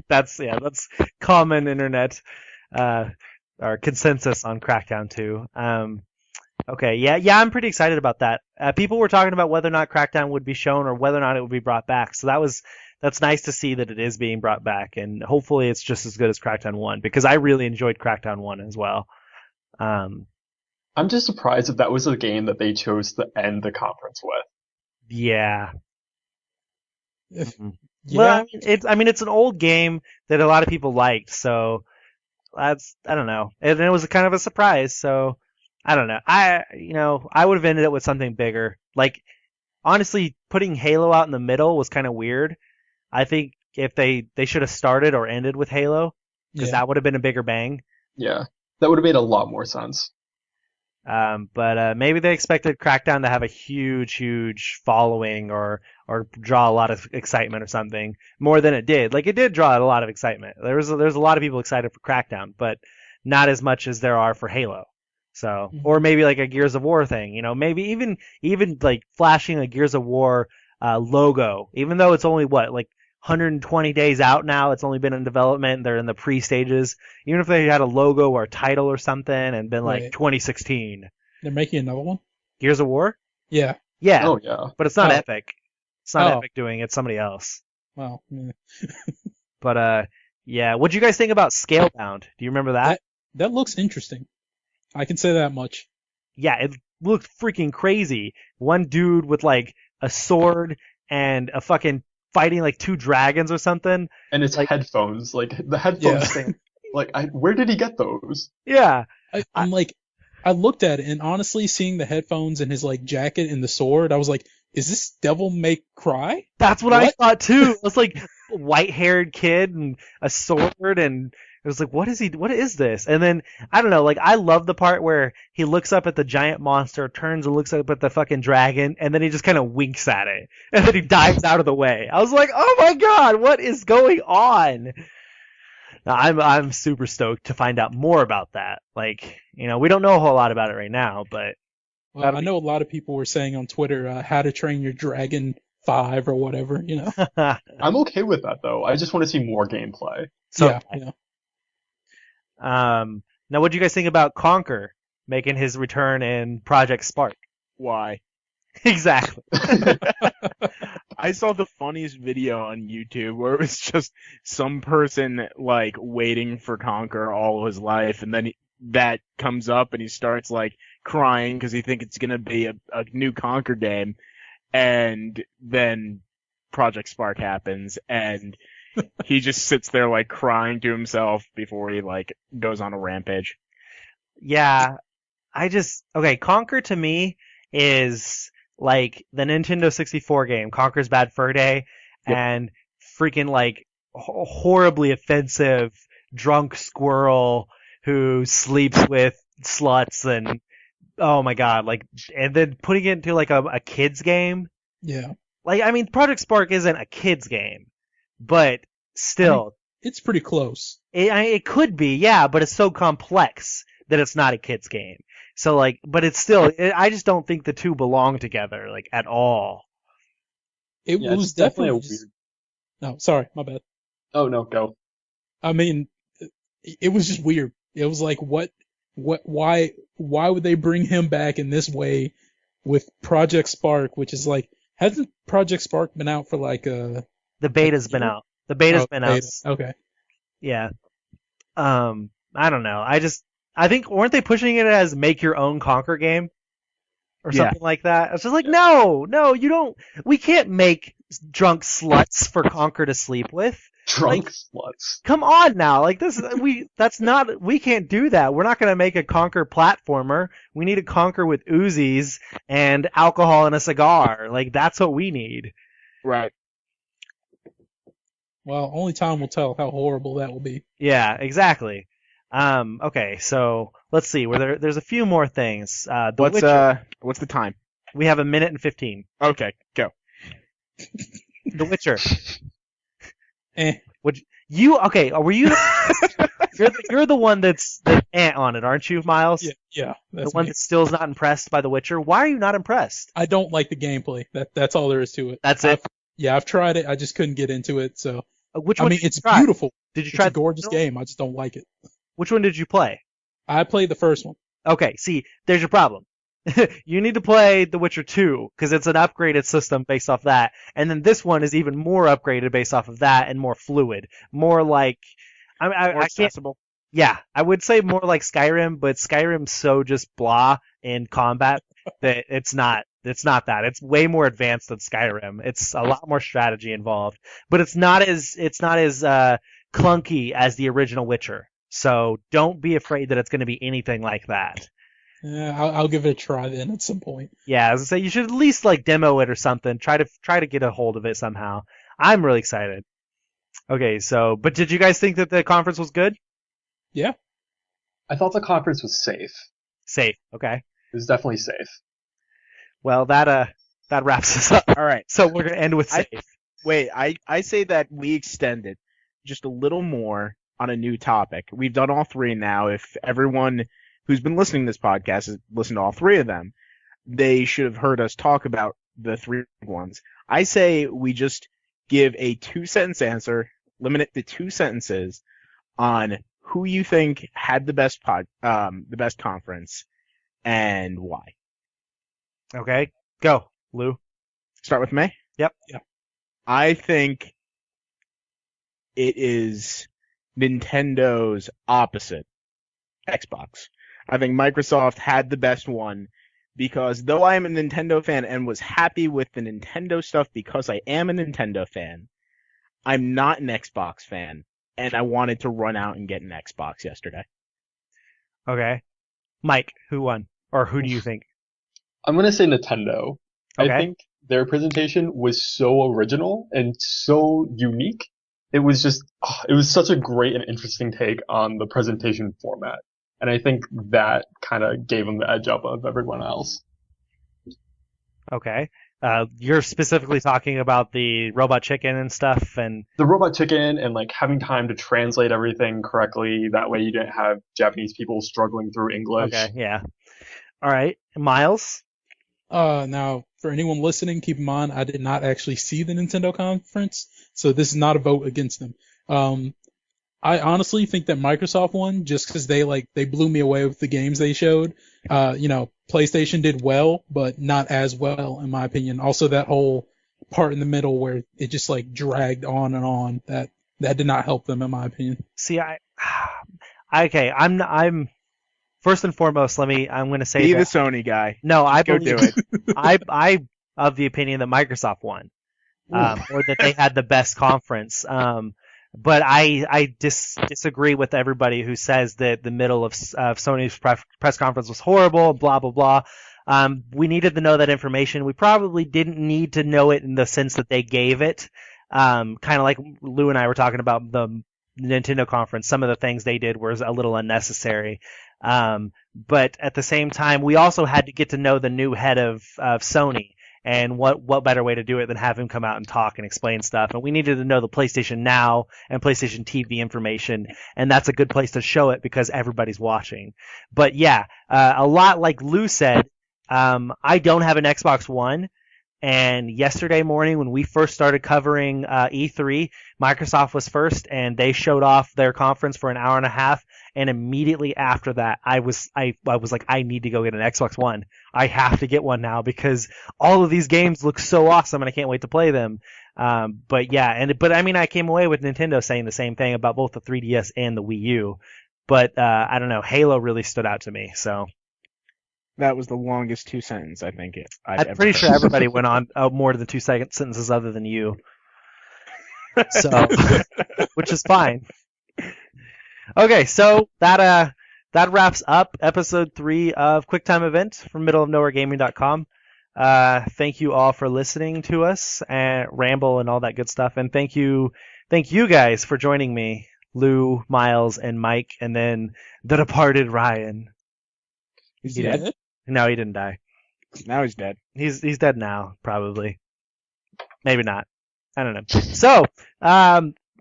That's common internet or consensus on Crackdown 2. Okay, yeah, I'm pretty excited about that. People were talking about whether or not Crackdown would be shown or whether or not it would be brought back. So that's nice to see that it is being brought back, and hopefully it's just as good as Crackdown 1 because I really enjoyed Crackdown 1 as well. I'm just surprised if that was a game that they chose to end the conference with. Yeah. Yeah. Well, I mean, it's an old game that a lot of people liked, so I don't know. And it was kind of a surprise, so I don't know. I would have ended it with something bigger. Like, honestly, putting Halo out in the middle was kind of weird. I think if they should have started or ended with Halo, because that would have been a bigger bang. Yeah, that would have made a lot more sense. But maybe they expected Crackdown to have a huge following or draw a lot of excitement or something more than it did. Like, it did draw a lot of excitement. There's a lot of people excited for Crackdown, but not as much as there are for Halo. So, or maybe like a Gears of War thing, maybe even like flashing a Gears of War logo, even though it's only like 120 days out now. It's only been in development. They're in the pre-stages. Even if they had a logo or a title or something and been like 2016. They're making another one? Gears of War? Yeah. Yeah. Oh, yeah. But it's not Epic. It's not Epic doing it. It's somebody else. Well, yeah. But, yeah. What'd you guys think about Scalebound? Do you remember that? That looks interesting. I can say that much. Yeah, it looked freaking crazy. One dude with like a sword and a fucking fighting like two dragons or something. And it's like, headphones. Like, the headphones stand. Like, where did he get those? Yeah. I'm like, I looked at it, and honestly, seeing the headphones and his like jacket and the sword, I was like, is this Devil May Cry? That's what I thought too. It was like a white-haired kid and a sword, and it was like, what is this? And then, I don't know, like, I love the part where he looks up at the giant monster, turns and looks up at the fucking dragon, and then he just kind of winks at it. And then he dives out of the way. I was like, oh my god, what is going on? Now, I'm super stoked to find out more about that. Like, we don't know a whole lot about it right now, but... Well, I know a lot of people were saying on Twitter, How to Train Your Dragon 5 or whatever, I'm okay with that, though. I just want to see more gameplay. So, yeah. Now, what do you guys think about Conker making his return in Project Spark? Why? Exactly. I saw the funniest video on YouTube where it was just some person like waiting for Conker all his life, and then that comes up and he starts like crying because he thinks it's gonna be a new Conker game, and then Project Spark happens and he just sits there like crying to himself before he like goes on a rampage. Yeah, okay, Conker to me is like the Nintendo 64 game, Conker's Bad Fur Day, and freaking like horribly offensive drunk squirrel who sleeps with sluts, and oh my god, like, and then putting it into like a kid's game. Yeah. Like, I mean, Project Spark isn't a kid's game, but still. It's pretty close. It could be, yeah, but it's so complex that it's not a kid's game. So, like, but it's still, I just don't think the two belong together, like, at all. It was definitely weird. No, sorry, my bad. Oh, no, go. I mean, it was just weird. It was like, why would they bring him back in this way with Project Spark, which is like, hasn't Project Spark been out for like The beta's been out. The beta's been out. Okay. Yeah. I don't know. I think, weren't they pushing it as make your own Conker game? Or something like that? It's just like, no, you don't, we can't make drunk sluts for Conker to sleep with. Drunk sluts. Come on now, like we can't do that. We're not going to make a Conker platformer. We need a Conker with Uzis and alcohol and a cigar. Like, that's what we need. Right. Well, only time will tell how horrible that will be. Yeah, exactly. Okay, so let's see. There's a few more things. What's the time? We have 1 minute and 15. Okay, go. The Witcher. Okay, were you? you're the one that's the ant on it, aren't you, Miles? Yeah. The one that still is not impressed by The Witcher. Why are you not impressed? I don't like the gameplay. That's all there is to it. That's it. Yeah, I've tried it. I just couldn't get into it. So which one? It's beautiful. Did you try? It's a gorgeous game. I just don't like it. Which one did you play? I played the first one. Okay, see, there's your problem. You need to play The Witcher 2, because it's an upgraded system based off that. And then this one is even more upgraded based off of that and more fluid. More like... more accessible. Yeah, I would say more like Skyrim, but Skyrim's so just blah in combat that it's not that. It's way more advanced than Skyrim. It's a lot more strategy involved, but it's not as clunky as the original Witcher. So don't be afraid that it's going to be anything like that. Yeah, I'll give it a try then at some point. Yeah, as I say, you should at least like demo it or something. Try to get a hold of it somehow. I'm really excited. Okay, so but did you guys think that the conference was good? Yeah. I thought the conference was safe. Safe. Okay. It was definitely safe. Well, that wraps us up. All right. So we're gonna end with safe. I say that we extend it just a little more on a new topic. We've done all three now. If everyone who's been listening to this podcast has listened to all three of them, they should have heard us talk about the three ones. I say we just give a 2-sentence answer, limit it to 2 sentences on who you think had the best conference and why. Okay. Go, Lou. Start with me? Yep. I think it is Nintendo's opposite, Xbox. I think Microsoft had the best one because though I am a Nintendo fan and was happy with the Nintendo stuff because I am a Nintendo fan, I'm not an Xbox fan, and I wanted to run out and get an Xbox yesterday. Okay. Mike, who won? Or who do you think? I'm going to say Nintendo. Okay. I think their presentation was so original and so unique. It was such a great and interesting take on the presentation format. And I think that kind of gave them the edge up of everyone else. Okay. You're specifically talking about the robot chicken and stuff, and The robot chicken and like having time to translate everything correctly. That way you didn't have Japanese people struggling through English. okay, yeah. All right, Miles. Now, for anyone listening, keep in mind I did not actually see the Nintendo conference, so this is not a vote against them. I honestly think that Microsoft won just because they blew me away with the games they showed. PlayStation did well, but not as well in my opinion. Also, that whole part in the middle where it just like dragged on and on, that did not help them in my opinion. See, okay. I'm first and foremost. I'm going to say Be that, the Sony guy. no, I Go believe do it. I of the opinion that Microsoft won, or that they had the best conference. But I disagree with everybody who says that the middle of Sony's press conference was horrible, blah, blah, blah. We needed to know that information. We probably didn't need to know it in the sense that they gave it. Kind of like Lou and I were talking about the Nintendo conference. Some of the things they did were a little unnecessary. But at the same time, we also had to get to know the new head of Sony. And what better way to do it than have him come out and talk and explain stuff? And we needed to know the PlayStation Now and PlayStation TV information, and that's a good place to show it because everybody's watching. But yeah, a lot like Lou said, I don't have an Xbox One, and yesterday morning when we first started covering E3, Microsoft was first, and they showed off their conference for an hour and a half. And immediately after that, I was like, I need to go get an Xbox One. I have to get one now because all of these games look so awesome, and I can't wait to play them. But yeah, but I mean, I came away with Nintendo saying the same thing about both the 3DS and the Wii U. But I don't know, Halo really stood out to me. So That was the longest 2 sentences I think I've I'm ever pretty heard. sure everybody went on more than 2 sentences other than you. So, which is fine. Okay, so that wraps up episode 3 of QuickTime Event from middleofnowheregaming.com. Thank you all for listening to us and ramble and all that good stuff, and thank you guys for joining me, Lou, Miles, and Mike, and then the departed Ryan. Is he dead? No, he didn't die. Now he's dead. He's dead now, probably. Maybe not. I don't know. So,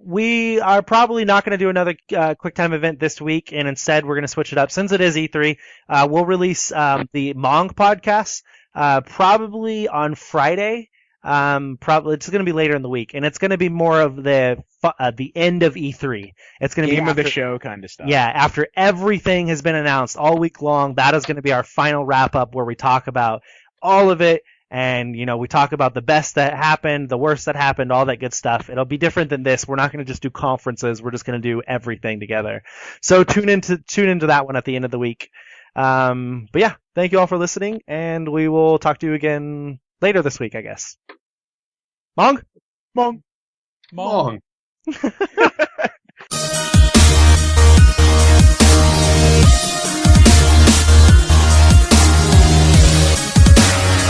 we are probably not going to do another QuickTime event this week, and instead we're going to switch it up. Since it is E3, we'll release the Mong podcast probably on Friday. Probably it's going to be later in the week, and it's going to be more of the end of E3. It's going to be Game of after, the show kind of stuff. yeah, after everything has been announced all week long. That is going to be our final wrap up where we talk about all of it. And, we talk about the best that happened, the worst that happened, all that good stuff. It'll be different than this. We're not going to just do conferences. We're just going to do everything together. So tune into that one at the end of the week. But yeah, thank you all for listening, and we will talk to you again later this week, I guess. Mong? Mong.